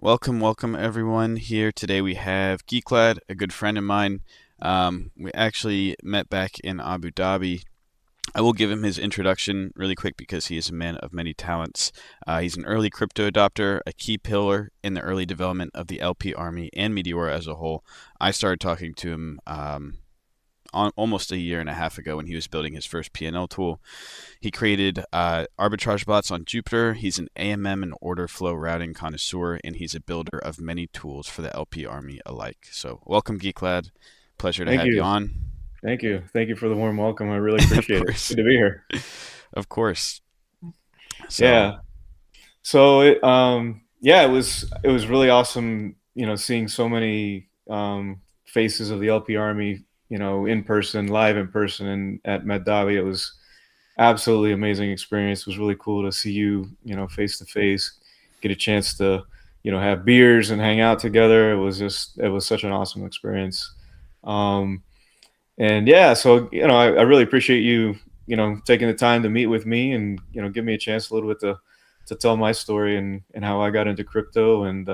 Welcome everyone. Here today we have GeekLad, a good friend of mine. We actually met back in Abu Dhabi. I will give him his introduction really quick because he is a man of many talents. He's an early crypto adopter, a key pillar in the early development of the LP Army and Meteora as a whole. I started talking to him almost a year and a half ago when he was building his first PNL tool. He created arbitrage bots on Jupiter. He's an AMM and order flow routing connoisseur, and he's a builder of many tools for the LP Army alike. So, welcome, GeekLad. Pleasure to Thank have you you. on. Thank you. Thank you for the warm welcome. I really Of appreciate it. course, Good to be here. of course. So, Yeah. It was really awesome, seeing so many faces of the LP Army, in person, live in person and at Med Dhabi. It was absolutely amazing experience. It was really cool to see you, face to face, get a chance to, have beers and hang out together. It was such an awesome experience. Um, And yeah, so I really appreciate you, taking the time to meet with me and give me a chance a little bit to tell my story and how I got into crypto and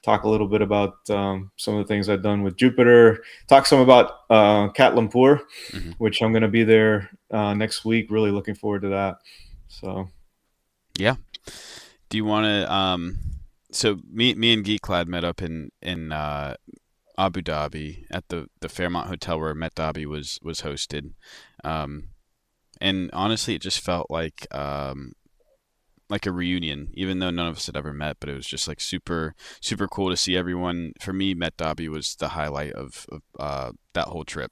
talk a little bit about some of the things I've done with Jupiter. Talk some about Catlumpurr, mhm. which I'm going to be there next week. Really looking forward to that. So Yeah. Do you want to? So me and GeekLad met up in Abu Dhabi at the Fairmont Hotel where Met Dhabi was hosted. Um, and honestly, it just felt like a reunion, even though none of us had ever met. But it was just like super cool to see everyone. For me, Met Dhabi was the highlight of that whole trip.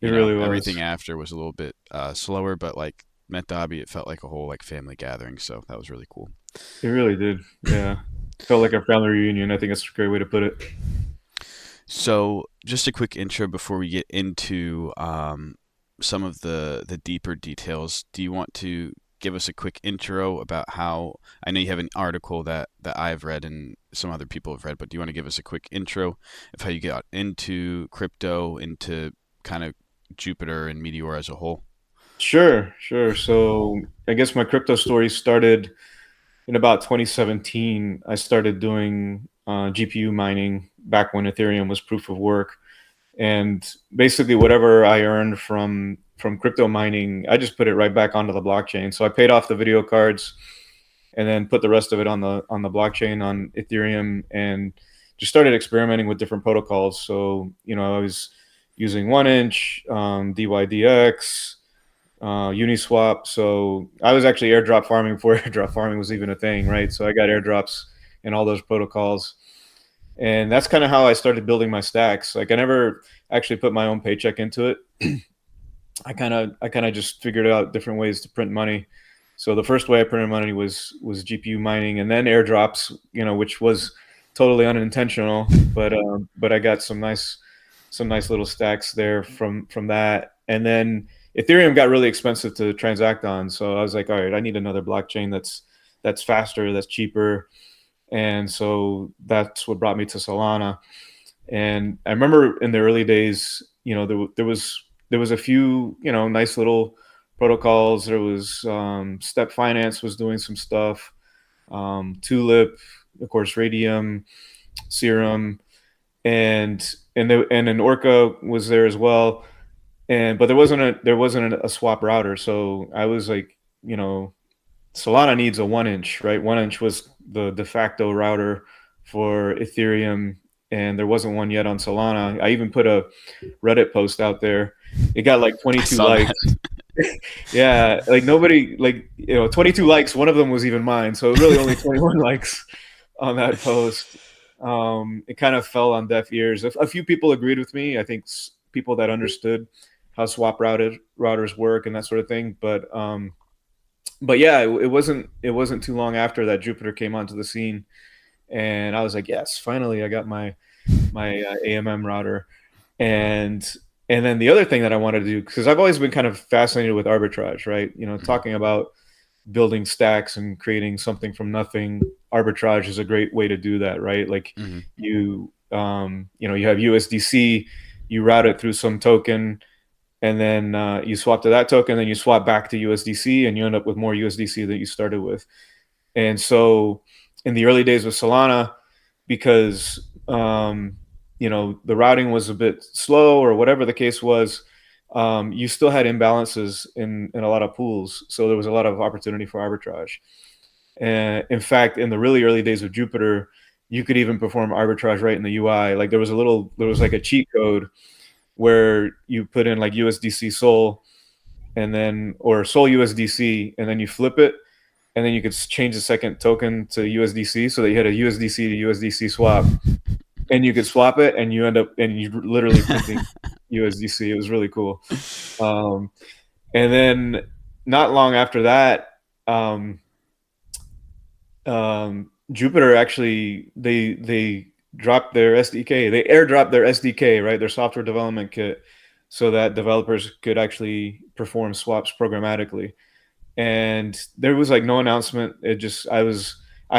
it really Everything was. after was a little bit slower, but like Met Dhabi, it felt like a whole like family gathering. So that was really cool. It really did. Yeah, felt like a family reunion. I think that's a great way to put it. So just a quick intro before we get into some of the deeper details. Do you want to give us a quick intro about how I know you have an article that I've read and some other people have read, but do you want to give us a quick intro of how you got into crypto, into kind of Jupiter and Meteor as a whole? Sure, sure. So I guess my crypto story started in about 2017. I started doing GPU mining back when Ethereum was proof of work, and basically whatever I earned from crypto mining, I just put it right back onto the blockchain. So I paid off the video cards and then put the rest of it on the blockchain on Ethereum and just started experimenting with different protocols. So I was using 1inch, DYDX, Uniswap. So I was actually airdrop farming before airdrop farming was even a thing, right? So I got airdrops and all those protocols, and that's kind of how I started building my stacks. Like I never actually put my own paycheck into it. I kind of just figured out different ways to print money. So the first way I printed money was GPU mining, and then airdrops, which was totally unintentional, but I got some nice little stacks there from that. And then Ethereum got really expensive to transact on, so I was like, all right, I need another blockchain that's faster, that's cheaper, and so that's what brought me to Solana. And I remember in the early days, there was a few nice little protocols. There was Step Finance was doing some stuff, Tulip, of course, Radium, Serum, and then Orca was there as well. And but there wasn't a swap router, so I was like, Solana needs a 1inch, right? 1inch was the de facto router for Ethereum, and there wasn't one yet on Solana. I even put a Reddit post out there. It got like I 22 saw that. likes. Yeah, like nobody, like 22 likes. One of them was even mine, so really only 21 likes on that post. It kind of fell on deaf ears. A few people agreed with me. I think people that understood how swap routers work and that sort of thing, but yeah, it wasn't too long after that Jupiter came onto the scene, and I was like, yes, finally, I got my AMM router, and and then the other thing that I wanted to do, because I've always been kind of fascinated with arbitrage, right? Mhm, Talking about building stacks and creating something from nothing. Arbitrage is a great way to do that, right? Like mhm. you have USDC, you route it through some token, and then you swap to that token, then you swap back to USDC, and you end up with more USDC that you started with. And so, in the early days with Solana, because the routing was a bit slow or whatever the case was. You still had imbalances in a lot of pools, so there was a lot of opportunity for arbitrage. And in fact, in the really early days of Jupiter, you could even perform arbitrage right in the UI. Like there was like a cheat code where you put in like USDC Sol and then or Sol USDC, and then you flip it, and then you could change the second token to USDC so that you had a USDC to USDC swap, and you could swap it, and you end up and you literally printing USDC. It was really cool. Um, and then not long after that, um, Jupiter actually they dropped their SDK. They airdropped their SDK, right? Their software development kit, so that developers could actually perform swaps programmatically. And there was like no announcement. It just I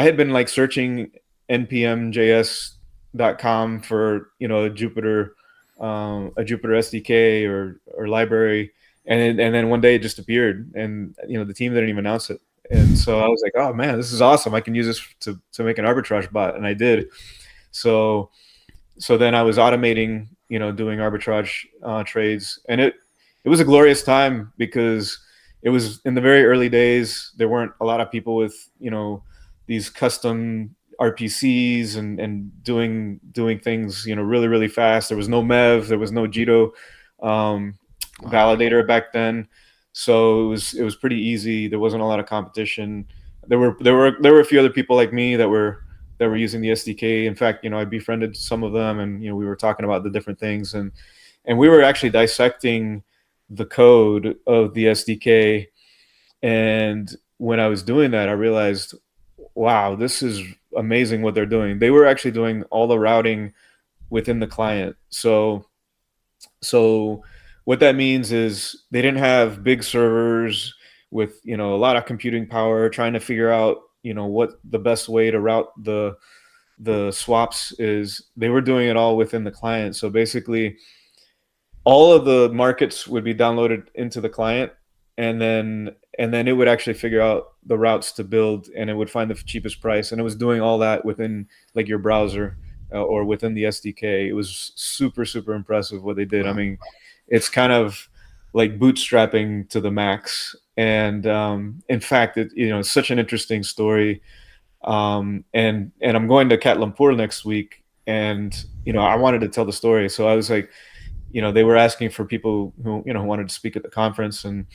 had been like searching npmjs.com for a Jupiter SDK or library, and then one day it just appeared, and the team didn't even announce it. And so I was like, oh man, this is awesome! I can use this to make an arbitrage bot, and I did. So then I was automating, doing arbitrage trades, and it was a glorious time because it was in the very early days. There weren't a lot of people with these custom RPCs and doing things really really fast. There was no Mev, there was no Jito Wow. validator back then, so it was pretty easy. There wasn't a lot of competition. There were a few other people like me that were using the SDK. In fact, I befriended some of them, and we were talking about the different things, and we were actually dissecting the code of the SDK. And when I was doing that, I realized, wow, this is amazing what they're doing. They were actually doing all the routing within the client. So what that means is they didn't have big servers with a lot of computing power trying to figure out what the best way to route the swaps is. They were doing it all within the client. So basically all of the markets would be downloaded into the client, and then it would actually figure out the routes to build, and it would find the cheapest price, and it was doing all that within like your browser or within the SDK. It was super super impressive what they did. I Wow. mean, it's kind of like bootstrapping to the max. And in fact, it's such an interesting story. And I'm going to Catlumpurr next week, and I wanted to tell the story. So I was like, they were asking for people who wanted to speak at the conference. And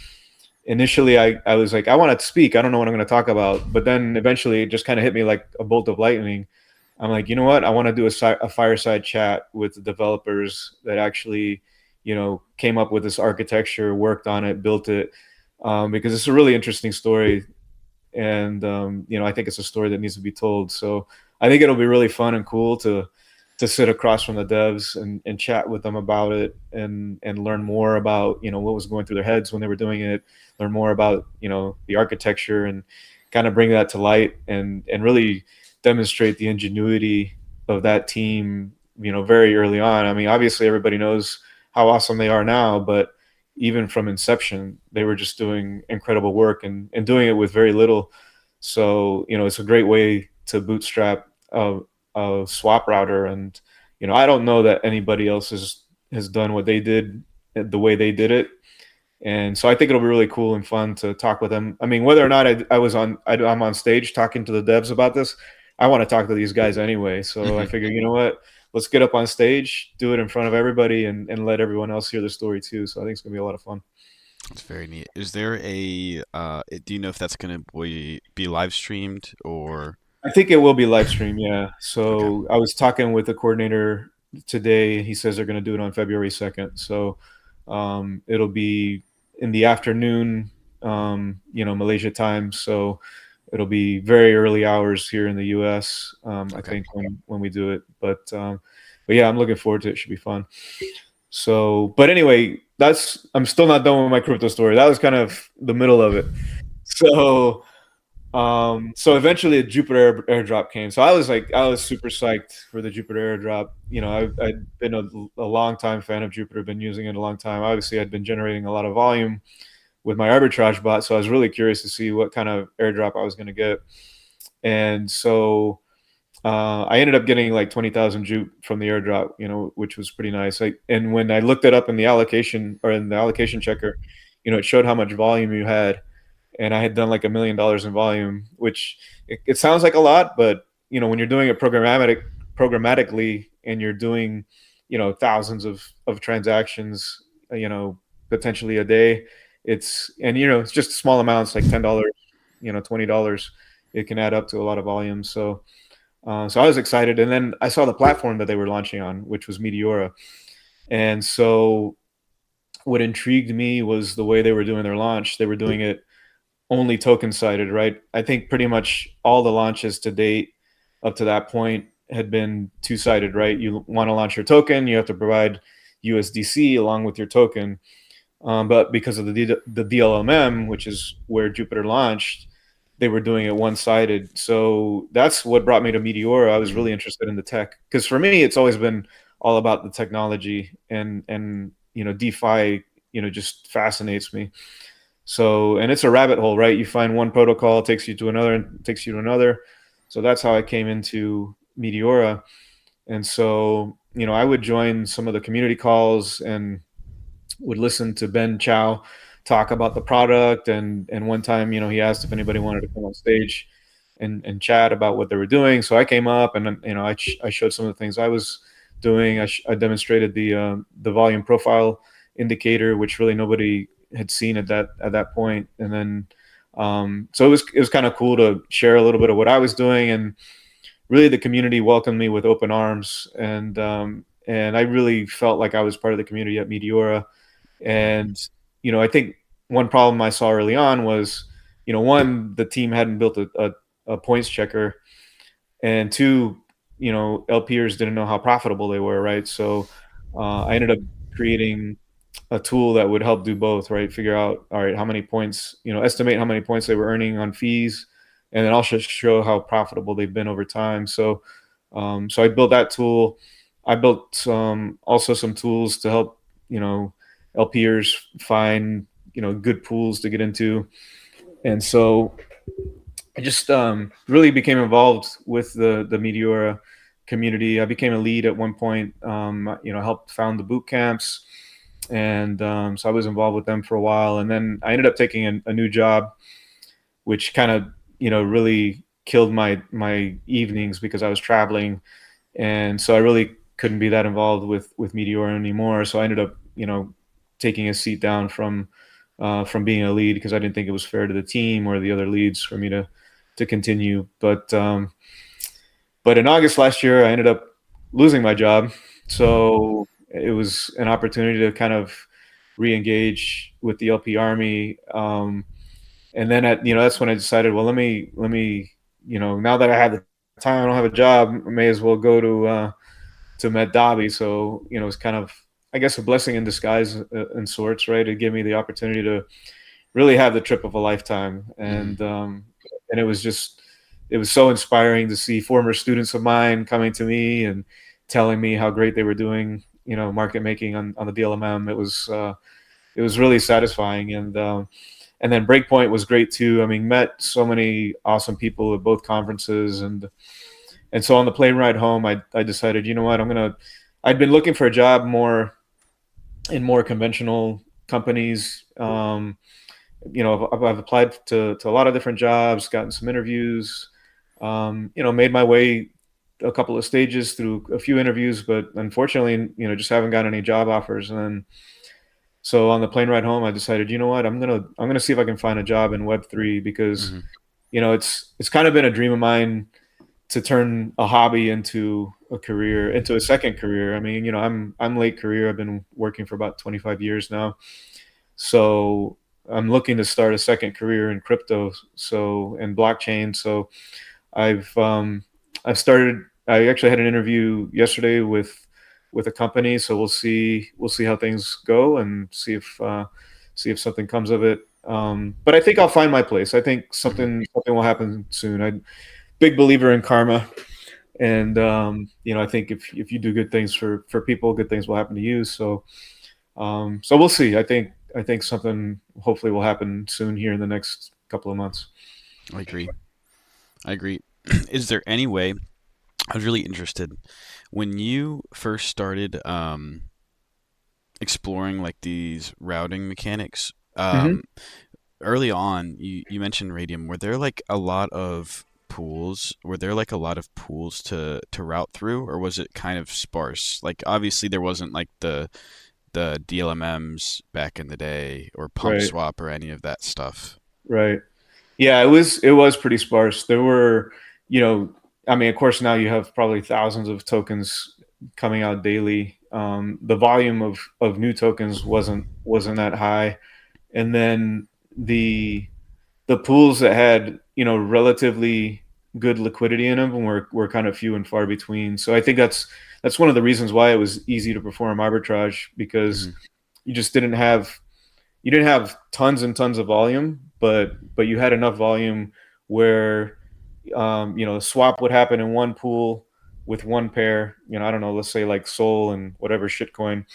initially I was like, I want to speak, I don't know what I'm going to talk about. But then eventually it just kind of hit me like a bolt of lightning. I'm like, you know what, I want to do a fireside chat with the developers that actually came up with this architecture, worked on it, built it, because it's a really interesting story. And I think it's a story that needs to be told. So I think it'll be really fun and cool to sit across from the devs and chat with them about it, and learn more about what was going through their heads when they were doing it, learn more about the architecture, and kind of bring that to light, and really demonstrate the ingenuity of that team very early on. I mean, obviously everybody knows how awesome they are now, but even from inception, they were just doing incredible work, and doing it with very little. So, it's a great way to bootstrap a swap router. And, I don't know that anybody else has done what they did the way they did it. And so I think it'll be really cool and fun to talk with them. I mean, whether or not I'm on stage talking to the devs about this, I want to talk to these guys anyway. So I Hmm. figure, you know what? Let's get up on stage, do it in front of everybody, and let everyone else hear the story too. So I think it's gonna be a lot of fun. That's very neat. Is there do you know if that's going to be live streamed or? I think it will be live stream, yeah. Okay. So I was talking with the coordinator today. He says they're going to do it on February 2nd. So it'll be in the afternoon, Malaysia time. So it'll be very early hours here in the U.S. I Okay. think when we do it. But yeah, I'm looking forward to it. It should be fun. So, but anyway, I'm still not done with my crypto story. That was kind of the middle of it. So so eventually a Jupiter airdrop came. So I was super psyched for the Jupiter airdrop. I've been a long time fan of Jupiter, been using it a long time. Obviously, I'd been generating a lot of volume with my arbitrage bot, so I was really curious to see what kind of airdrop I was going to get. And so I ended up getting like 20,000 jupe from the airdrop, which was pretty nice. And when I looked it up in the allocation or in the allocation checker, it showed how much volume you had, and I had done like $1 million in volume, which it sounds like a lot, but when you're doing it programmatically, and you're doing, thousands of transactions, potentially a day, it's just small amounts like $10, $20. It can add up to a lot of volume. So I was excited, and then I saw the platform that they were launching on, which was Meteora. And so what intrigued me was the way they were doing their launch. They were doing it only token sided, right? I think pretty much all the launches to date up to that point had been two sided, right? You want to launch your token, you have to provide USDC along with your token. But because of the DLMM, which is where Jupiter launched, they were doing it one-sided. So that's what brought me to Meteora. I was Mm-hmm. really interested in the tech, because for me, it's always been all about the technology, and DeFi, just fascinates me. So, and it's a rabbit hole, right? You find one protocol, takes you to another, and takes you to another. So that's how I came into Meteora. And so, I would join some of the community calls and would listen to Ben Chow talk about the product. And one time, he asked if anybody wanted to come on stage and chat about what they were doing. So I came up, and I showed some of the things I was doing. I demonstrated the volume profile indicator, which really nobody had seen at that point. And then so it was kind of cool to share a little bit of what I was doing, and really the community welcomed me with open arms. And I really felt like I was part of the community at Meteora. And I think one problem I saw early on was, one, the team hadn't built a points checker, and two, LPers didn't know how profitable they were, right? So I ended up creating a tool that would help do both, right? Figure out, all right, how many points, estimate how many points they were earning on fees, and then also show how profitable they've been over time. So I built that tool. I built also some tools to help, LPers find, good pools to get into. And so I just really became involved with the Meteora community. I became a lead at one point. Helped found the boot camps, and so I was involved with them for a while. And then I ended up taking a new job, which kind of really killed my evenings because I was traveling, and so I really couldn't be that involved with Meteora anymore. So I ended up taking a seat down from being a lead, because I didn't think it was fair to the team or the other leads for me to continue. But in August last year, I ended up losing my job. So it was an opportunity to kind of re-engage with the LP Army. And then that's when I decided, well, let me now that I have the time, I don't have a job, I may as well go to Met Dhabi. So it's kind of, I guess, a blessing in disguise, in sorts, right? It gave me the opportunity to really have the trip of a lifetime. Mm-hmm. And it was so inspiring to see former students of mine coming to me and telling me how great they were doing, market making on the DLMM. It was really satisfying. And then Breakpoint was great too. I mean, met so many awesome people at both conferences. And so on the plane ride home, I decided, you know what, I'd been looking for a job more in more conventional companies. I've applied to a lot of different jobs, gotten some interviews, made my way a couple of stages through a few interviews, but unfortunately, just haven't got any job offers. And then, so on the plane ride home, I decided, you know what, I'm gonna see if I can find a job in Web3, because Mm-hmm. it's kind of been a dream of mine to turn a hobby into a career, into a second career. I mean, I'm late career. I've been working for about 25 years now. So I'm looking to start a second career in crypto, so, and blockchain. So I've um, I've started. I actually had an interview yesterday with a company. So we'll see how things go, and see if something comes of it. But I think I'll find my place. I think Mm-hmm. something will happen soon. I'm big believer in karma, and I think if you do good things for people, good things will happen to you. So we'll see. I think something hopefully will happen soon here in the next couple of months. I agree. I agree. Is there any way I was really interested when you first started exploring like these routing mechanics. Hmm. Early on, you mentioned radium. Were there like a lot of pools? Were there like a lot of pools to route through, or was it kind of sparse? Like obviously there wasn't like the DLMMs back in the day or pump Right, swap or any of that stuff. right. Yeah, it was pretty sparse. There were, you know, I mean, of course, now you have probably thousands of tokens coming out daily. The volume of new tokens wasn't that high, and then the the pools that had relatively good liquidity in them were kind of few and far between. So I think that's one of the reasons why it was easy to perform arbitrage, because Hmm. you just didn't have tons and tons of volume, but you had enough volume where a swap would happen in one pool with one pair. I don't know, let's say like Sol and whatever shitcoin,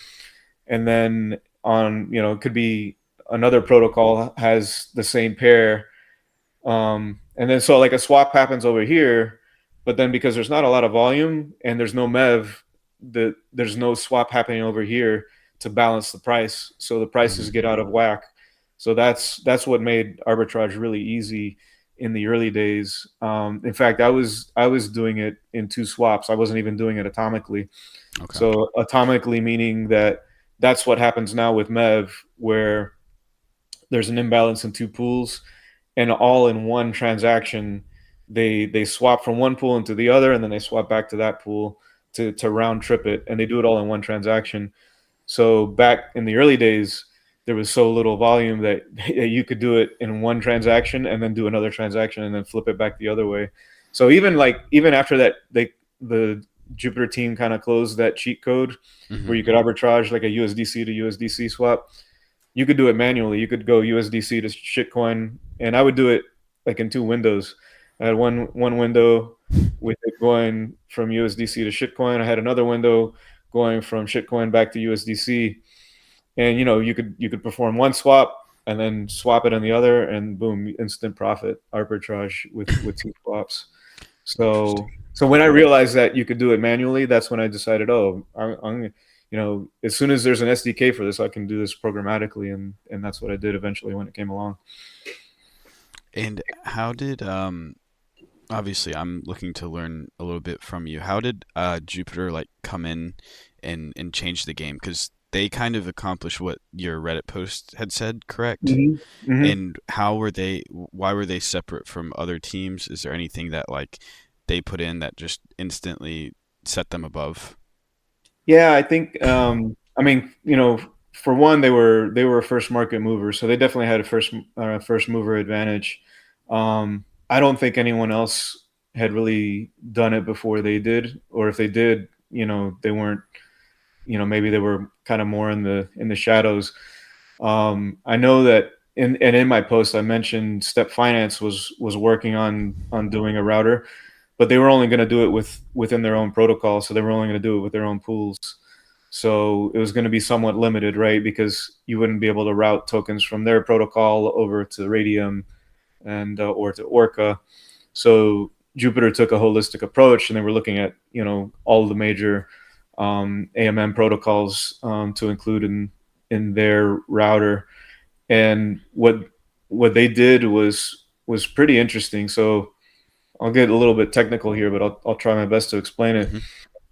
and then it could be another protocol has the same pair, and then so like a swap happens over here, but then because there's not a lot of volume and there's no MEV, there's no swap happening over here to balance the price. So the prices Hmm. get out of whack. So that's what made arbitrage really easy in the early days. In fact, I was doing it in two swaps. I wasn't even doing it atomically. Okay. So atomically meaning that that's what happens now with MEV, where there's an imbalance in two pools, and all in one transaction they swap from one pool into the other, and then they swap back to that pool to round trip it, and they do it all in one transaction. So back in the early days, there was so little volume that you could do it in one transaction and then do another transaction and then flip it back the other way. So even after that, the Jupiter team kind of closed that cheat code where Hmm. you could arbitrage like a USDC to USDC swap. You could do it manually. You could go USDC to shitcoin, and I would do it like in two windows. I had one window with it going from USDC to shitcoin. I had another window going from shitcoin back to USDC, and you could perform one swap and then swap it on the other, and boom, instant profit arbitrage with two swaps. Interesting. So when I realized that you could do it manually, that's when I decided, oh, I'm as soon as there's an SDK for this, I can do this programmatically, and that's what I did eventually when it came along. And how did obviously I'm looking to learn a little bit from you. How did Jupiter like come in and change the game? Because they kind of accomplished what your Reddit post had said, correct? Hmm. Hmm. And how were they? Why were they separate from other teams? Is there anything that like they put in that just instantly set them above? Yeah, I think. I mean, for one, they were a first market mover, so they definitely had a first mover advantage. I don't think anyone else had really done it before they did, or if they did, they weren't. Maybe they were kind of more in the shadows. I know that in my post I mentioned Step Finance was working on doing a router, but they were only going to do it within their own protocol, so they were only going to do it with their own pools. So it was going to be somewhat limited, right? Because you wouldn't be able to route tokens from their protocol over to Radium and or to Orca. So Jupiter took a holistic approach, and they were looking at all the major AMM protocols to include in their router. And what they did was pretty interesting. So I'll get a little bit technical here, but I'll try my best to explain it. Hmm.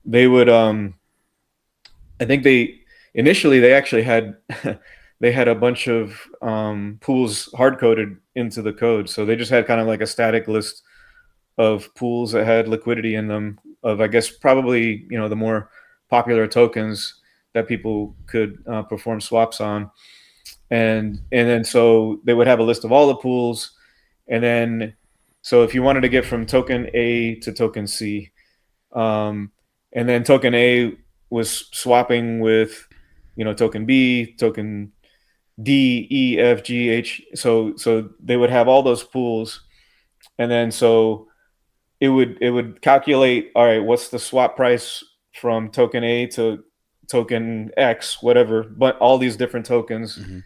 They would I think they initially they actually had they had a bunch of pools hard coded into the code. So they just had kind of like a static list of pools that had liquidity in them of, I guess, probably the more popular tokens that people could perform swaps on. And then so they would have a list of all the pools, and then so if you wanted to get from token A to token C, um, and then token A was swapping with token B, token D, E, F, G, H. So they would have all those pools, and then so it would calculate, all right, what's the swap price from token A to token X, whatever, but all these different tokens, Hmm.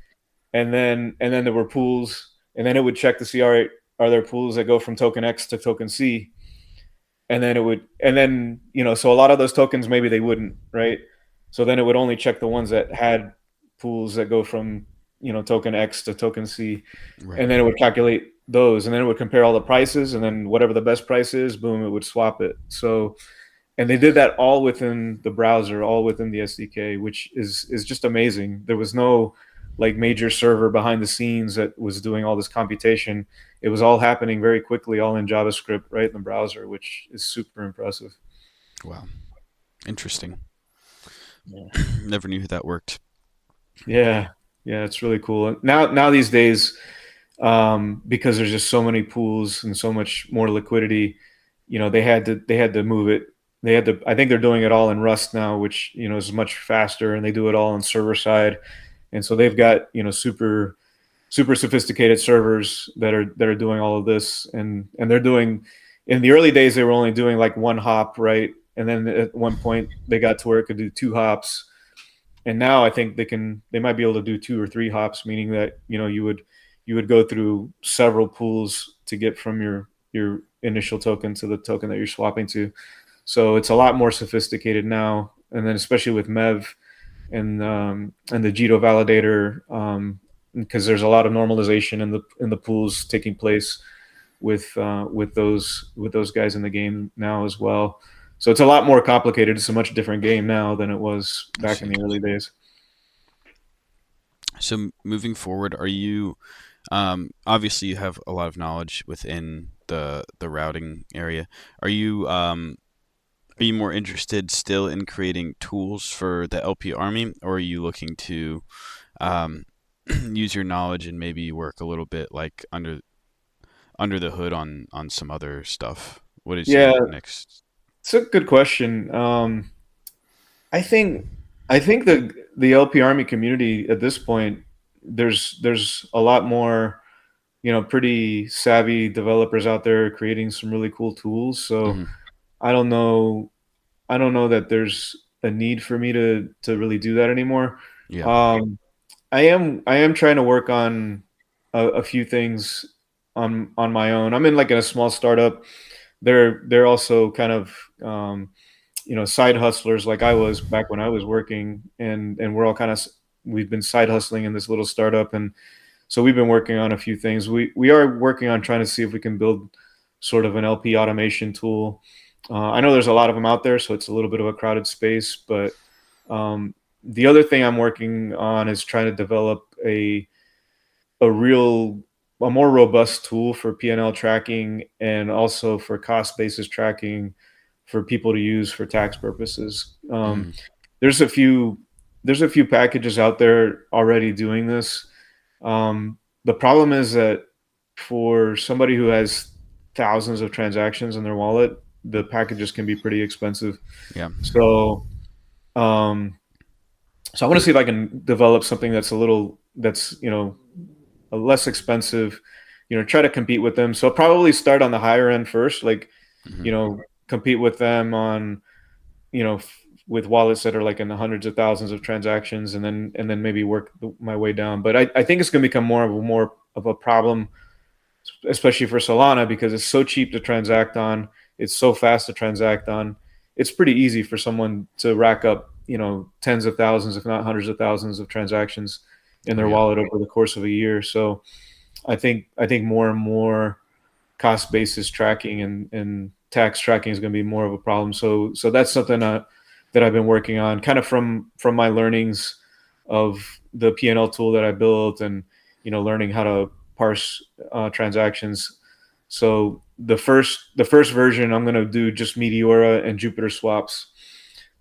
and then there were pools, and then it would check to see, all right, are there pools that go from token X to token C? and then it would, and then so a lot of those tokens maybe they wouldn't, right? So then it would only check the ones that had pools that go from token X to token C, Right. and then it would calculate those, and then it would compare all the prices, and then whatever the best price is, boom, it would swap it. So, and they did that all within the browser, all within the SDK, which is just amazing. There was no like major server behind the scenes that was doing all this computation. It was all happening very quickly, all in JavaScript, right in the browser, which is super impressive. Wow. Interesting. Yeah. Never knew that worked. Yeah, yeah, it's really cool. Now these days, because there's just so many pools and so much more liquidity, they had to move it. They had to. I think they're doing it all in Rust now, which is much faster, and they do it all on server side. And so they've got super sophisticated servers that are doing all of this, and they're doing. In the early days, they were only doing like one hop, right? And then at one point, they got to where it could do two hops, and now I think they might be able to do two or three hops, meaning that you would go through several pools to get from your initial token to the token that you're swapping to. So it's a lot more sophisticated now, and then especially with Mev and the Jito validator, because there's a lot of normalization in the pools taking place with those guys in the game now as well. So it's a lot more complicated. It's a much different game now than it was I back in see. the early days. So moving forward, are you obviously you have a lot of knowledge within the routing area. Are you more interested still in creating tools for the LP army, or are you looking to um, use your knowledge and maybe work a little bit like under the hood on some other stuff? What is Yeah, your next? it's a good question. I think I think the LP Army community at this point, there's a lot more pretty savvy developers out there creating some really cool tools. So Hmm. I don't know I don't know that there's a need for me to really do that anymore. Yeah. Um, I am trying to work on a few things on my own. I'm in like in a small startup. They're also kind of side hustlers like I was back when I was working, and we're all kind of we've been side hustling in this little startup, and so we've been working on a few things. We are working on trying to see if we can build sort of an LP automation tool. I know there's a lot of them out there, so it's a little bit of a crowded space. But the other thing I'm working on is trying to develop a real a more robust tool for P&L tracking and also for cost basis tracking for people to use for tax purposes. Hmm. There's a few there's a few packages out there already doing this. The problem is that for somebody who has thousands of transactions in their wallet, the packages can be pretty expensive. Yeah. So, um, so I want to see if I can develop something that's less expensive. Try to compete with them. So I'll probably start on the higher end first, like Hmm. you know, compete with them on with wallets that are like in the hundreds of thousands of transactions, and then maybe work my way down. But I think it's going to become more of a problem, especially for Solana, because it's so cheap to transact on. It's so fast to transact on. It's pretty easy for someone to rack up tens of thousands, if not hundreds of thousands of transactions in Oh their yeah. wallet over the course of a year. So I think more and more cost basis tracking and tax tracking is going to be more of a problem. So that's something that I've been working on, kind of from my learnings of the P&L tool that I built, and learning how to parse transactions. So the first version, I'm going to do just Meteora and Jupyter swaps,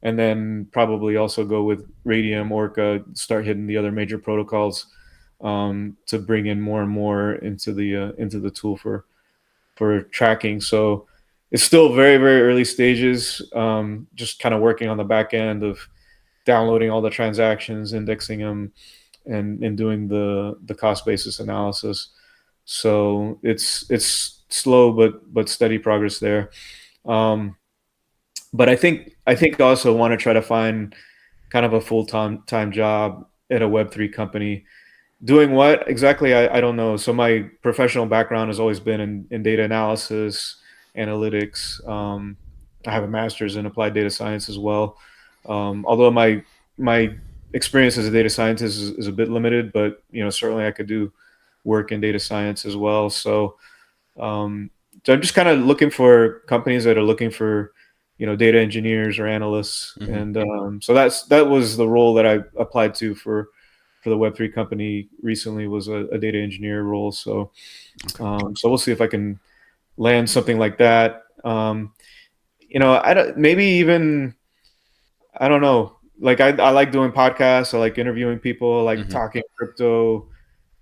and then probably also go with Radium, Orca, start hitting the other major protocols, to bring in more and more into the tool for tracking. So it's still very, very early stages. Just kind of working on the back end of downloading all the transactions, indexing them, and doing the cost basis analysis. So it's slow but steady progress there. But I think I also want to try to find kind of a full time job at a Web3 company. Doing what exactly? I don't know. So my professional background has always been in data analysis analytics. I have a master's in applied data science as well. Although my experience as a data scientist is a bit limited, but certainly I could do work in data science as well. Um, so I'm just kind of looking for companies that are looking for data engineers or analysts, Hmm. and so that was the role that I applied to for the Web3 company recently, was a data engineer role. So Okay. so we'll see if I can land something like that. I don't, maybe even, I don't know. Like I like doing podcasts. I like interviewing people. I like Hmm. talking crypto.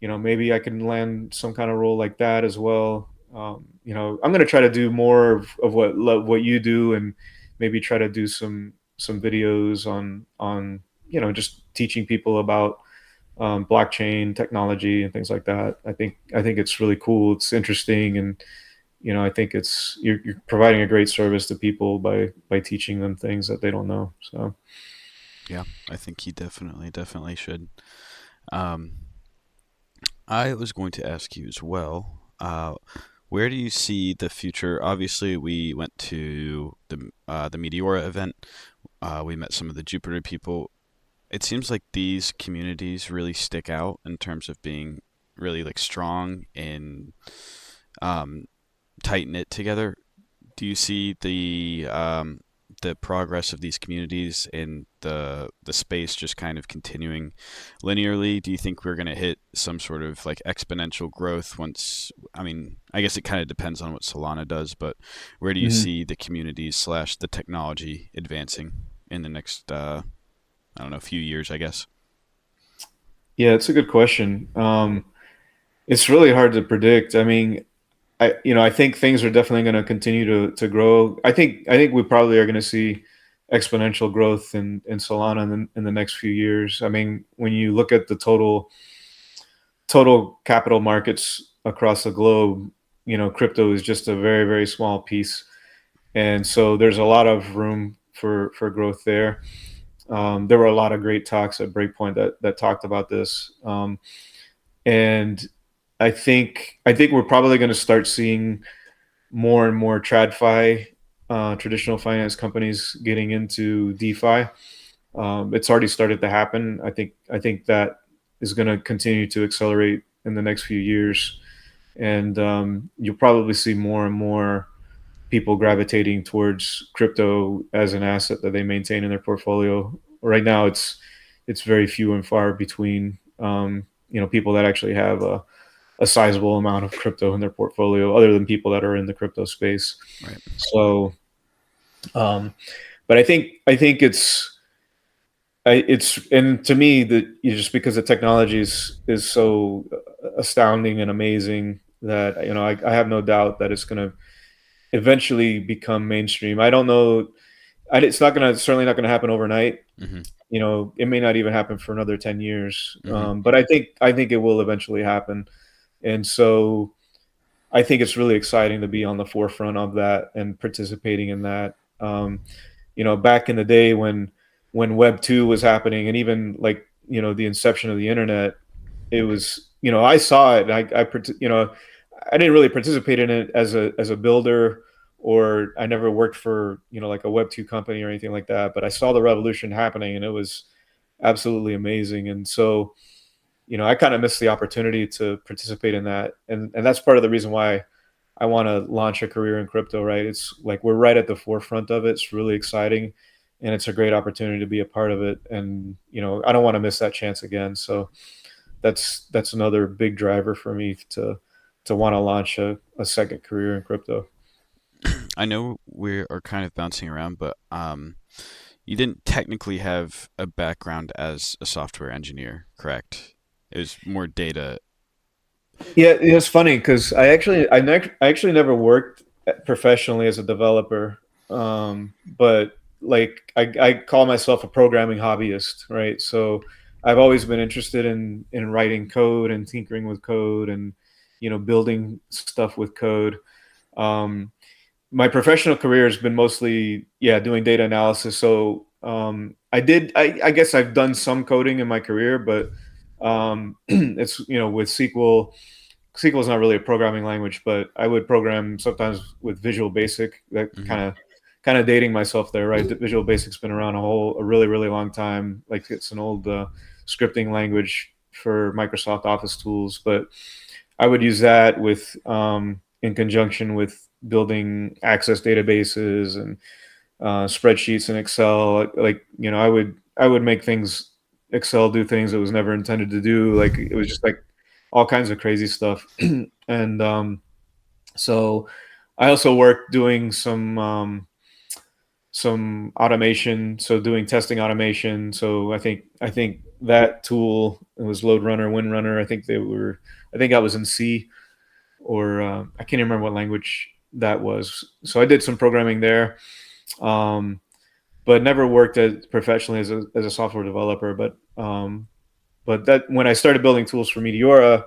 Maybe I can land some kind of role like that as well. I'm gonna try to do more of what you do, and maybe try to do some videos on just teaching people about blockchain technology and things like that. I think it's really cool. It's interesting, and I think you're providing a great service to people by teaching them things that they don't know. So. Yeah, I think he definitely should. Um, I was going to ask you as well. Where do you see the future? Obviously, we went to the Meteora event. We met some of the Jupiter people. It seems like these communities really stick out in terms of being really like strong and um, tight knit together. Do you see the progress of these communities in the space just kind of continuing linearly? Do you think we're going to hit some sort of like exponential growth once? I mean, I guess it kind of depends on what Solana does, but where do you Mhm. see the communities slash the technology advancing in the next I don't know, few years, I guess? Yeah, it's a good question. It's really hard to predict. I mean, I think things are definitely going to continue to grow. I think we probably are going to see exponential growth in Solana in the next few years. I mean, when you look at the total capital markets across the globe, crypto is just a very, very small piece, and so there's a lot of room for growth there. There were a lot of great talks at Breakpoint that talked about this, and I think we're probably going to start seeing more and more TradFi, traditional finance companies, getting into DeFi. It's already started to happen. I think that is going to continue to accelerate in the next few years, and you'll probably see more and more people gravitating towards crypto as an asset that they maintain in their portfolio. Right now, it's very few and far between. People that actually have a sizable amount of crypto in their portfolio, other than people that are in the crypto space. Right. So, um, but I think it's and to me that just because the technology is so astounding and amazing that I have no doubt that it's going to eventually become mainstream. I don't know. It's not going to certainly not going to happen overnight. Hmm. It may not even happen for another 10 years. Hmm. But I think it will eventually happen. And so I think it's really exciting to be on the forefront of that and participating in that. Back in the day when Web 2 was happening, and even like the inception of the internet, it was I saw it. I didn't really participate in it as a builder, or I never worked for like a Web 2 company or anything like that. But I saw the revolution happening, and it was absolutely amazing. And so I kind of missed the opportunity to participate in that, and that's part of the reason why I want to launch a career in crypto. Right? It's like we're right at the forefront of it. It's really exciting, and it's a great opportunity to be a part of it. And I don't want to miss that chance again. So that's another big driver for me to want to launch a second career in crypto. I know we are kind of bouncing around, but you didn't technically have a background as a software engineer, correct? It was more data. Yeah, it's funny because I actually never worked professionally as a developer, but like I call myself a programming hobbyist, right? So I've always been interested in writing code and tinkering with code, and building stuff with code. Um, my professional career has been mostly, yeah, doing data analysis. So I guess I've done some coding in my career, but it's with SQL SQL is not really a programming language, but I would program sometimes with Visual Basic. That Hmm. kind of dating myself there, right? Visual Basic's been around a really really long time. Like it's an old scripting language for Microsoft Office tools, but I would use that with in conjunction with building access databases and spreadsheets in Excel. Like I would make things Excel do things it was never intended to do. Like it was just like all kinds of crazy stuff. And so I also worked doing some automation, so doing testing automation. So I think that tool, it was Load Runner, WinRunner. I think I was in C, or I can't even remember what language that was. So I did some programming there. Um, but never worked as professionally as a software developer. But that when I started building tools for Meteora,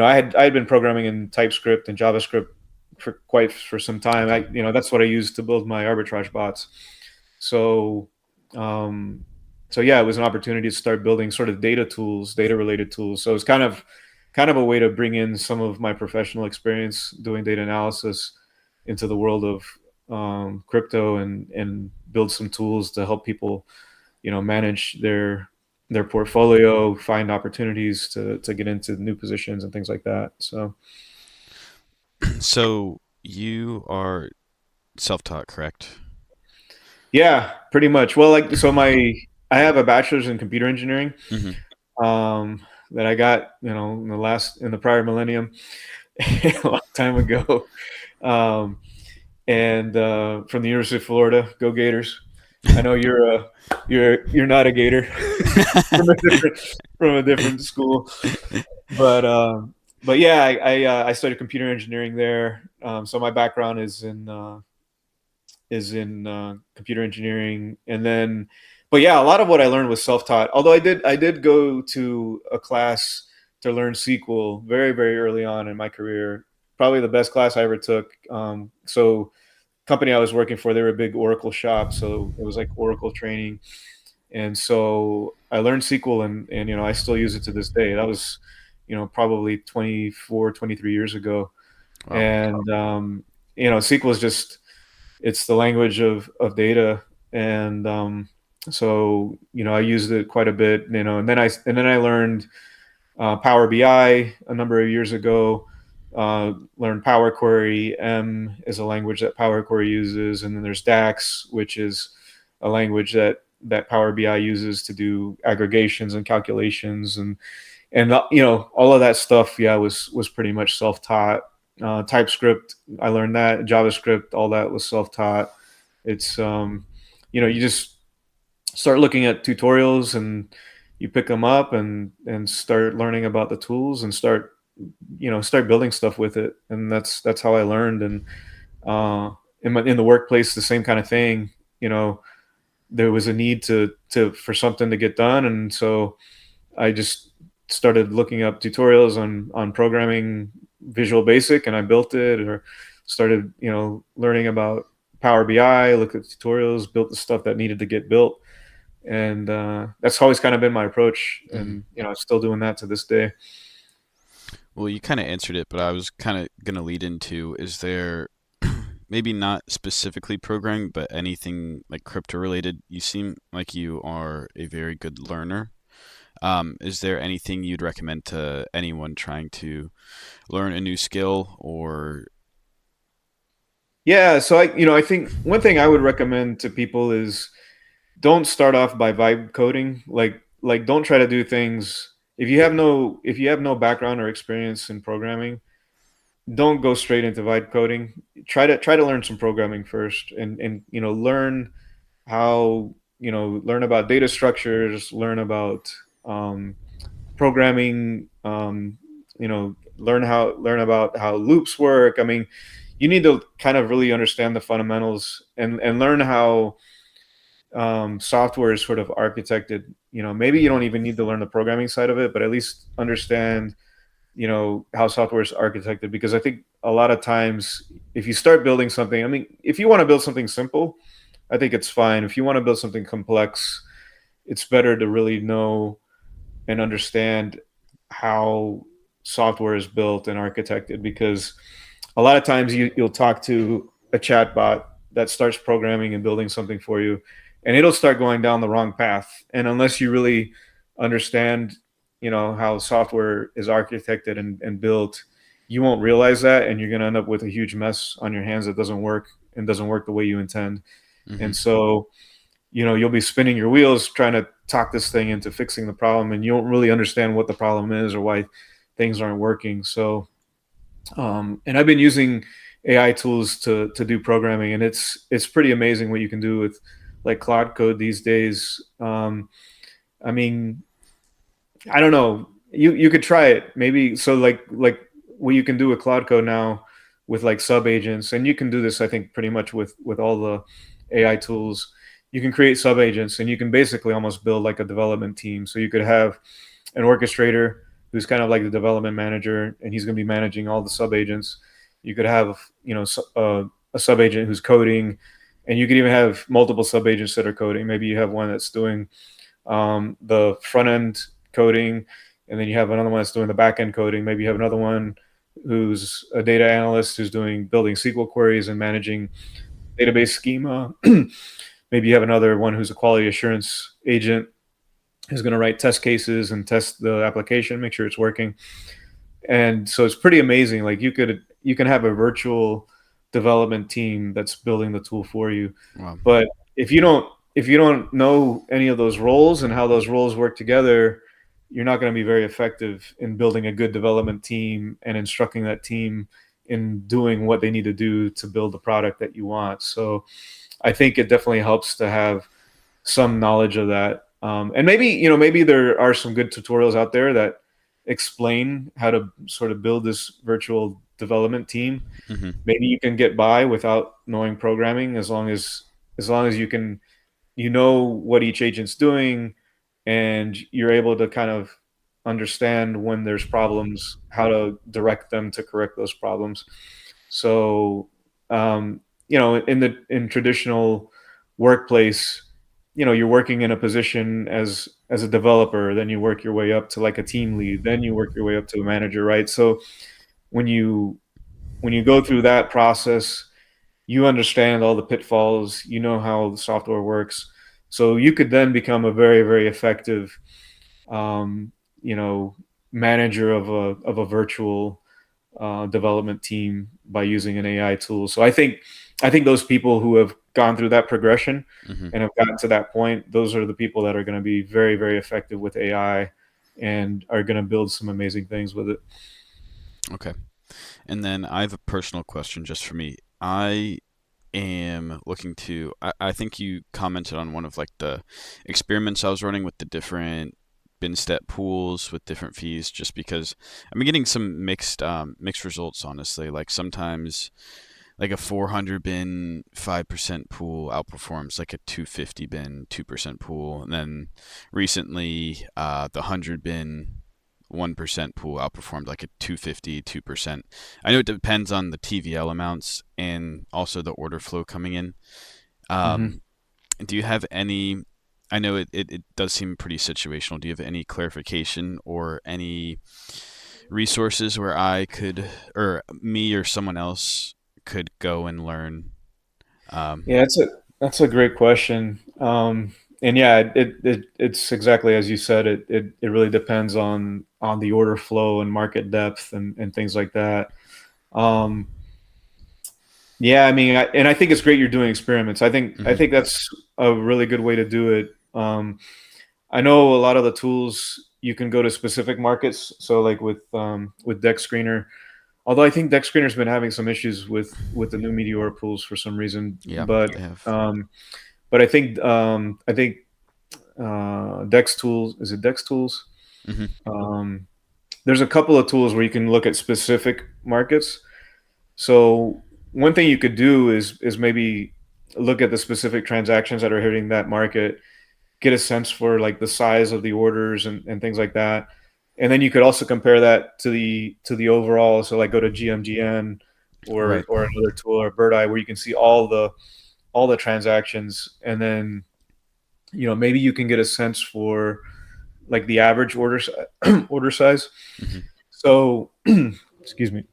I had been programming in TypeScript and JavaScript for some time. That's what I used to build my arbitrage bots. So um, so yeah, it was an opportunity to start building sort of data tools, data related tools. So it was kind of a way to bring in some of my professional experience doing data analysis into the world of crypto, and build some tools to help people, manage their portfolio, find opportunities to get into new positions and things like that. So So you are self-taught, correct? yeah, pretty much. Well, like so my I have a bachelor's in computer engineering Hmm. um, that I got, in the prior millennium, a long time ago, um, and from the University of Florida. Go Gators! I know you're not a Gator from a different school, but yeah, I studied computer engineering there. So my background is in computer engineering, and then, but yeah, a lot of what I learned was self-taught. Although I did go to a class to learn SQL very very early on in my career. Probably the best class I ever took. So company I was working for, they were a big Oracle shop, so it was like Oracle training, and so I learned SQL, and I still use it to this day. That was probably 24, 23 years ago, Wow. and SQL is just, it's the language of data, and so I used it quite a bit, and then I learned Power BI a number of years ago. Learned Power Query. M is a language that Power Query uses, and then there's DAX, which is a language that Power BI uses to do aggregations and calculations, and all of that stuff. Yeah, was pretty much self taught. TypeScript, I learned that. JavaScript, all that was self taught. It's you just start looking at tutorials, and you pick them up, and start learning about the tools, and start building stuff with it. And that's how I learned. And uh in the workplace, the same kind of thing. There was a need to for something to get done, and so I just started looking up tutorials on programming Visual Basic, and I built it, or started learning about Power BI, looked at tutorials, built the stuff that needed to get built. And that's always kind of been my approach, Hmm. and I'm still doing that to this day. Well, you kind of answered it, but I was kind of going to lead into, is there maybe not specifically programming, but anything like crypto related? You seem like you are a very good learner. Is there anything you'd recommend to anyone trying to learn a new skill or? Yeah, so I think one thing I would recommend to people is, don't start off by vibe coding. Like don't try to do things if you have no background or experience in programming. Don't go straight into vibe coding. Try to learn some programming first, and learn about data structures, learn about um, programming. Learn about how loops work. I mean, you need to kind of really understand the fundamentals, and learn how software is sort of architected. Maybe you don't even need to learn the programming side of it, but at least understand how software is architected. Because I think a lot of times, if you start building something, I mean, if you want to build something simple, I think it's fine. If you want to build something complex, it's better to really know and understand how software is built and architected, because a lot of times you'll talk to a chatbot that starts programming and building something for you, and it'll start going down the wrong path. And unless you really understand, how software is architected and built, you won't realize that, and you're going to end up with a huge mess on your hands that doesn't work and doesn't work the way you intend. Hmm. And so, you'll be spinning your wheels trying to talk this thing into fixing the problem, and you don't really understand what the problem is or why things aren't working. So, and I've been using AI tools to do programming, and it's pretty amazing what you can do with like Cloud Code these days. I mean, I don't know. You could try it maybe. So like what you can do with Cloud Code now with like sub agents, and you can do this I think pretty much with all the AI tools. You can create sub agents, and you can basically almost build like a development team. So you could have an orchestrator who's kind of like the development manager, and he's going to be managing all the sub agents. You could have a sub agent who's coding, and you could even have multiple sub agents that are coding. Maybe you have one that's doing the front end coding, and then you have another one that's doing the back end coding. Maybe you have another one who's a data analyst who's doing building SQL queries and managing database schema. Maybe you have another one who's a quality assurance agent who's going to write test cases and test the application, make sure it's working. And so it's pretty amazing. Like you can have a virtual development team that's building the tool for you. Wow. But if you don't know any of those roles and how those roles work together, you're not going to be very effective in building a good development team and instructing that team in doing what they need to do to build the product that you want. So I think it definitely helps to have some knowledge of that. And maybe there are some good tutorials out there that explain how to sort of build this virtual development team. Hmm. Maybe you can get by without knowing programming, as long as you know what each agent's doing, and you're able to kind of understand when there's problems, how to direct them to correct those problems. So, in traditional workplace, you're working in a position as a developer, then you work your way up to like a team lead, then you work your way up to a manager, right? So when you when you go through that process, you understand all the pitfalls, you know how the software works. So you could then become a very, very effective, um, you know, manager of a virtual development team by using an AI tool. So I think those people who have gone through that progression Hmm. and have gotten to that point, those are the people that are going to be very, very effective with AI and are going to build some amazing things with it. Okay. And then I have a personal question just for me. I am looking to. I think you commented on one of like the experiments I was running with the different bin step pools with different fees, just because I'm getting some mixed results. Honestly, like sometimes like a 400 bin 5% pool outperforms like a 250 bin 2% pool, and then recently the 100 bin 1% pool outperformed like a 250 2%. I know it depends on the TVL amounts and also the order flow coming in. Hmm. um, do you have any, I know it does seem pretty situational, do you have any clarification or any resources where I could, or me or someone else could go and learn? Yeah, that's a great question. And yeah, it's exactly as you said. It really depends on the order flow and market depth and things like that. Um, yeah, I mean, I think it's great you're doing experiments. I Hmm. think that's a really good way to do it. I know a lot of the tools you can go to specific markets. So like with Deck Screener, although I think Deck Screener's been having some issues with the new Meteor pools for some reason, Yeah, they have. but I think Dex Tools, is it Dex Tools? Hmm. Um, there's a couple of tools where you can look at specific markets. So one thing you could do is maybe look at the specific transactions that are hitting that market, get a sense for like the size of the orders and things like that. And then you could also compare that to the overall. So like go to GMGN or Right. or another tool or Bird Eye where you can see all the transactions, and then maybe you can get a sense for like the average order order size. Hmm. So, excuse me.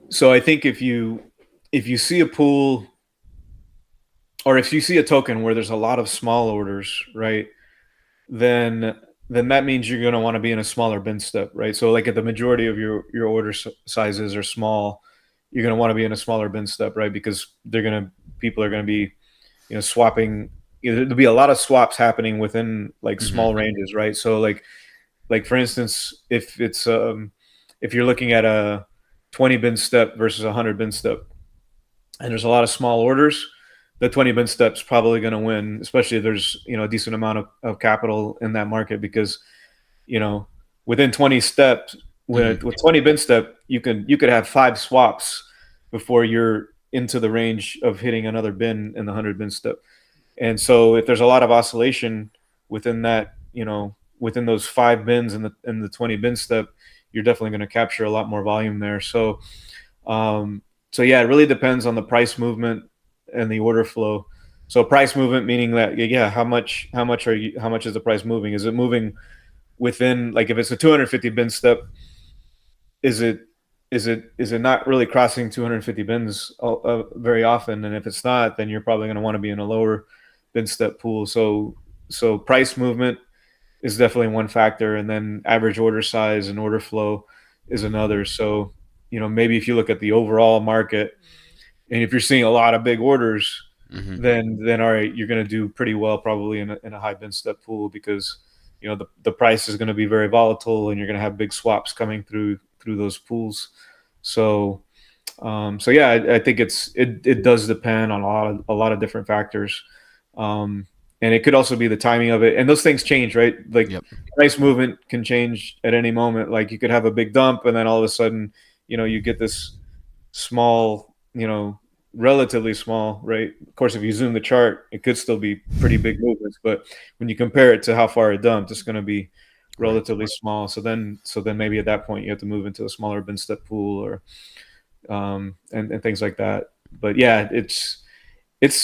So I think if you see a pool, or if you see a token where there's a lot of small orders, right? Then then that means you're going to want to be in a smaller bin step, right? So like if the majority of your order sizes are small, you're going to want to be in a smaller bin step, right? Because people are going to be, swapping. There'll be a lot of swaps happening within like Hmm. small ranges, right? So like for instance, if you're looking at a 20 bin step versus a 100 bin step, and there's a lot of small orders, the 20 bin step's probably going to win, especially if there's a decent amount of capital in that market, because you know within 20 steps, Hmm. with 20 bin step, you could have five swaps before you're into the range of hitting another bin in the 100 bin step. And so if there's a lot of oscillation within that, within those five bins in the 20 bin step, you're definitely going to capture a lot more volume there. Um, so yeah, it really depends on the price movement and the order flow. So price movement meaning that, yeah, how much is the price moving? Is it moving within, like if it's a 250 bin step, is it is it not really crossing 250 bins very often? And if it's not, then you're probably going to want to be in a lower bin step pool. So price movement is definitely one factor, and then average order size and order flow is another. So maybe if you look at the overall market, and if you're seeing a lot of big orders, Hmm. then all right, you're going to do pretty well probably in a high bin step pool, because the price is going to be very volatile, and you're going to have big swaps coming through those pools. So so yeah, I think it does depend on a lot of different factors. Um, and it could also be the timing of it, and those things change, right? Like Yep. price movement can change at any moment. Like you could have a big dump, and then all of a sudden, you get this small, relatively small, right? Of course, if you zoom the chart, it could still be pretty big movements, but when you compare it to how far it dumped, it's going to be Right. relatively small. So then maybe at that point you have to move into a smaller bin step pool, or and things like that. But yeah, it's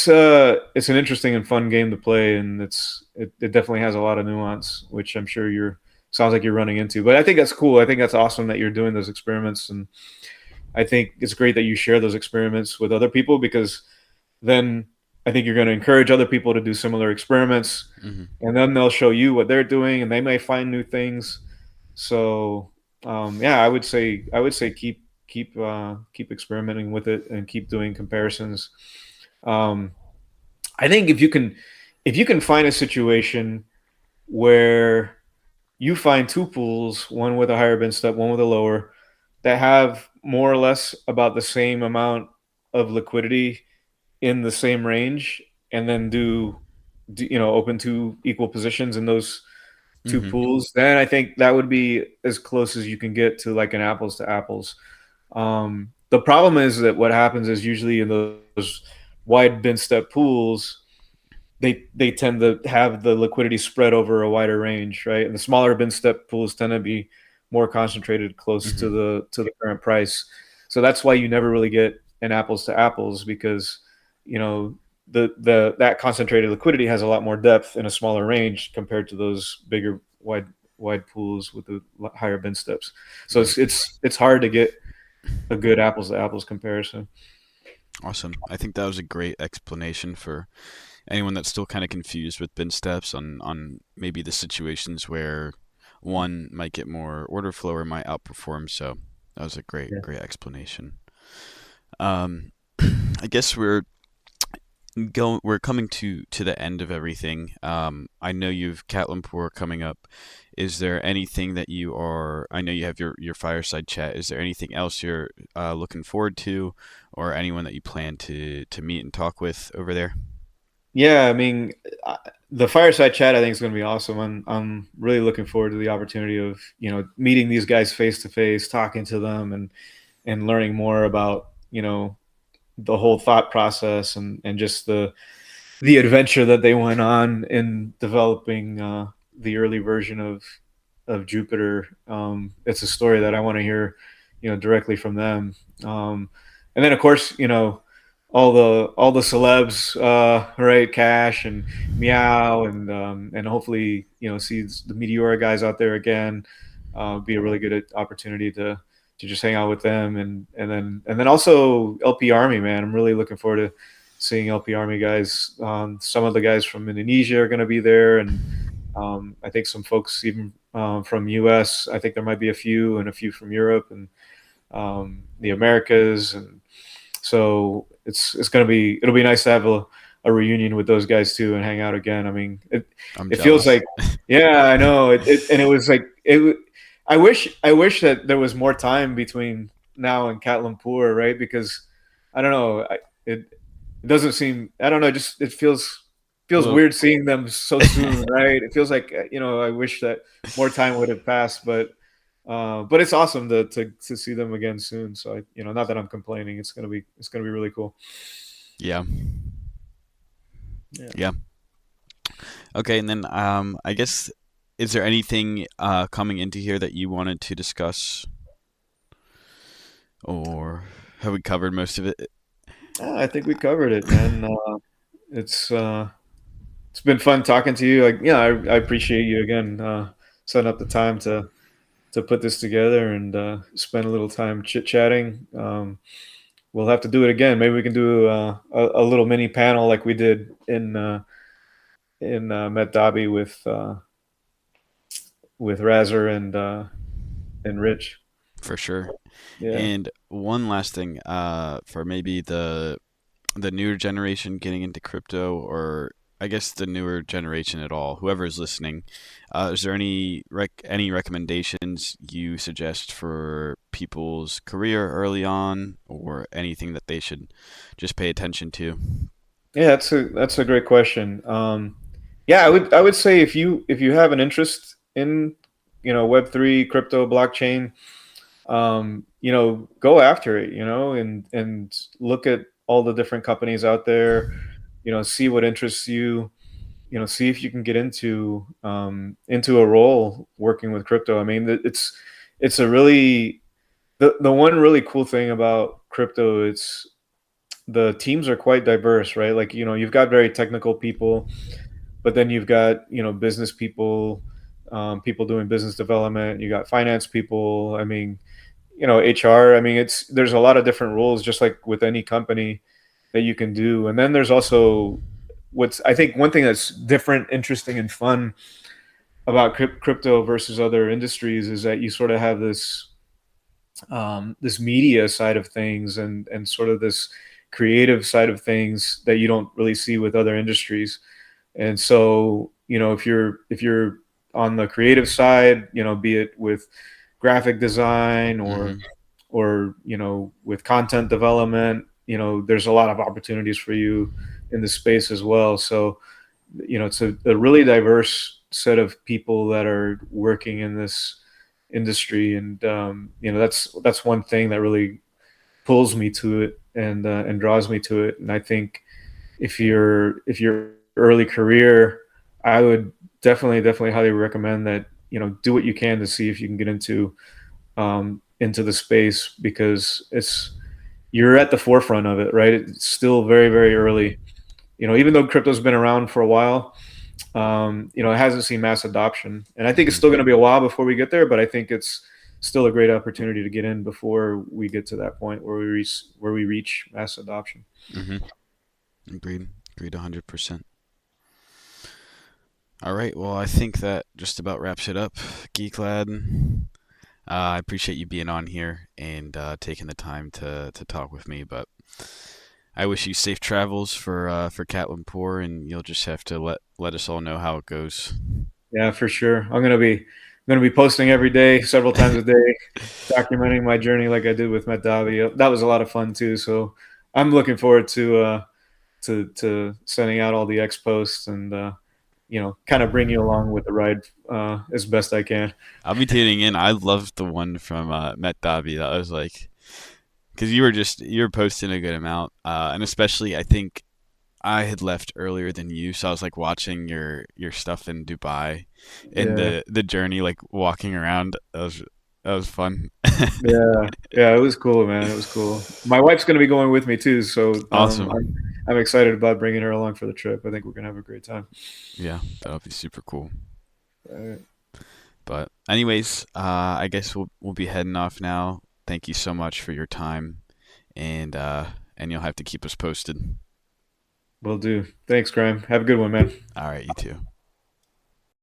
an interesting and fun game to play, and it definitely has a lot of nuance, which I'm sure you're sounds like you're running into. But I think that's cool. I think that's awesome that you're doing those experiments, and I think it's great that you share those experiments with other people, because then I think you're going to encourage other people to do similar experiments, Hmm. and then they'll show you what they're doing, and they may find new things. So yeah, I would say keep experimenting with it and keep doing comparisons. Um, I think if you can find a situation where you find two pools, one with a higher bin step, one with a lower, that have more or less about the same amount of liquidity in the same range, and then open two equal positions in those two Hmm. pools, then I think that would be as close as you can get to like an apples to apples. The problem is that what happens is usually in those wide bin step pools, they tend to have the liquidity spread over a wider range, right? And the smaller bin step pools tend to be more concentrated close to Hmm. the current price. So that's why you never really get an apples to apples, because you know the that concentrated liquidity has a lot more depth in a smaller range compared to those bigger wide pools with the higher bin steps. So Right. it's hard to get a good apples to apples comparison. Awesome. I think that was a great explanation for anyone that's still kind of confused with bin steps on maybe the situations where one might get more order flow or might outperform. So that was a Yeah. great explanation. Um, I guess we're coming to the end of everything. I know you've Catlumpurr coming up. Is there anything that you are? I know you have your fireside chat. Is there anything else you're looking forward to, or anyone that you plan to meet and talk with over there? Yeah, I mean, uh, the fireside chat I think is going to be awesome. I'm really looking forward to the opportunity of meeting these guys face to face, talking to them, and learning more about the whole thought process, and just the adventure that they went on in developing the early version of Jupiter. It's a story that I want to hear directly from them. And then of course all the celebs, right? Cash and Meow, and hopefully see the Meteora guys out there again. Be a really good opportunity to just hang out with them, and then also LP Army, man. I'm really looking forward to seeing LP Army guys. Some of the guys from Indonesia are going to be there, and I think some folks even from US. I think there might be a few from Europe and the Americas, and so it's gonna be it'll be nice to have a reunion with those guys too and hang out again. I mean, I'm it feels jealous. like, yeah, I know and it was like I wish that there was more time between now and Catlumpurr, right? Because I don't know, it doesn't seem, I don't know, just it feels Well, weird seeing them so soon, right? It feels like I wish that more time would have passed, but it's awesome to see them again soon. So not that I'm complaining. It's gonna be really cool. yeah, Yeah. yeah. Okay, and then I guess is there anything coming into here that you wanted to discuss, or have we covered most of it? I think we covered it, man. It's uh, it's been fun talking to you. Like, yeah, I appreciate you again setting up the time to put this together and spend a little time chit chatting. We'll have to do it again. Maybe we can do a little mini panel like we did in Met Dhabi with Razor and Rich. For sure. Yeah. And one last thing, for maybe the newer generation getting into crypto, or I guess the newer generation at all, whoever is listening, is there any recommendations you suggest for people's career early on, or anything that they should just pay attention to? Yeah, that's a great question. Yeah, I would say if you have an interest in Web3, crypto, blockchain, go after it, and look at all the different companies out there, see what interests you, see if you can get into a role working with crypto. I mean, it's a really the one really cool thing about crypto. It's the teams are quite diverse, right? Like, you've got very technical people, but then you've got, business people, people doing business development. You got finance people. I mean, HR. I mean, there's a lot of different roles, just like with any company that you can do. And then there's also what's I think one thing that's different, interesting, and fun about crypto versus other industries is that you sort of have this media side of things and sort of this creative side of things that you don't really see with other industries. And so, if you're on the creative side, be it with graphic design Mm-hmm. or with content development, there's a lot of opportunities for you in the space as well. So, it's a really diverse set of people that are working in this industry, and that's one thing that really pulls me to it and draws me to it. And I think if your early career, I would definitely highly recommend that do what you can to see if you can get into the space, because you're at the forefront of it, right? It's still very, very early. Even though crypto's been around for a while, it hasn't seen mass adoption, and I think it's Mm-hmm. still going to be a while before we get there. But I think it's still a great opportunity to get in before we get to that point where we reach mass adoption. Mm-hmm. Agreed. Agreed 100%. All right. Well, I think that just about wraps it up, GeekLad. I appreciate you being on here and taking the time to talk with me. But I wish you safe travels for Catlumpurr, and you'll just have to let us all know how it goes. Yeah, for sure. I'm gonna be posting every day, several times a day, documenting my journey like I did with Met Davi. That was a lot of fun too. So I'm looking forward to sending out all the X posts and kind of bring you along with the ride as best I can. I'll be tuning in. I loved the one from Met Davi. That was like, because you were posting a good amount, and especially I think I had left earlier than you, so I was like watching your stuff in Dubai and Yeah, the journey, like walking around. That was fun. Yeah, yeah, it was cool, man. It was cool. My wife's gonna be going with me too, so Awesome. I'm excited about bringing her along for the trip. I think we're gonna have a great time. Yeah, that'll be super cool. Right. But anyways, I guess we'll be heading off now. Thank you so much for your time, and you'll have to keep us posted. Will do. Thanks, Graham. Have a good one, man. All right, you too.